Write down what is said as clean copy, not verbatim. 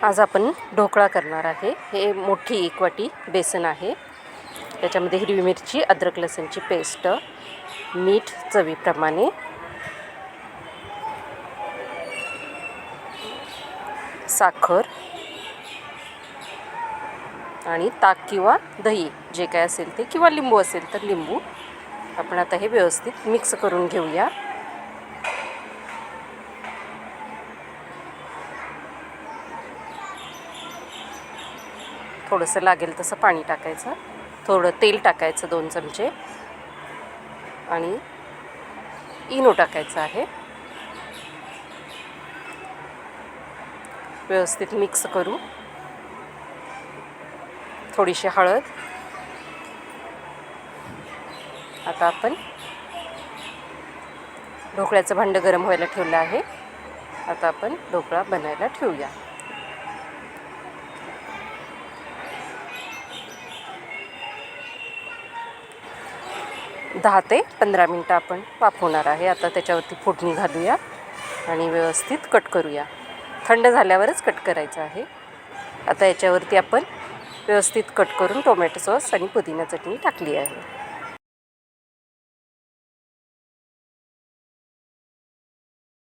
आज आपण ढोकळा करणार आहे। हे मोठी एक वाटी बेसन आहे। त्याच्यामध्ये हिरवी मिरची, अद्रक लसूणची पेस्ट, मीठ चवीप्रमाणे, साखर आणि ताक किंवा दही जे काय असेल ते, किंवा लिंबू असेल तर लिंबू। आपण आता हे व्यवस्थित मिक्स करून घेऊया। थोडंसं लागेल तसं पाणी टाकायचं, थोडं तेल टाकायचं 2 चमचे आणि इनो टाकायचं आहे। व्यवस्थित मिक्स करू। थोडीशी हळद। आता आपण ढोकळ्याचं भांडं गरम व्हायला ठेवलं आहे। आता आपण ढोकळा बनायला ठेवूया। 10 ते 15 मिनटं आपण वाफवणार आहे। आता त्याच्यावरती फोडणी घालूया आणि व्यवस्थित कट करूया। थंड झाल्यावरच कट करायचं आहे। आता याच्यावरती आपण व्यवस्थित कट करून टोमॅटो सॉस आणि पुदिना चटणी टाकली आहे।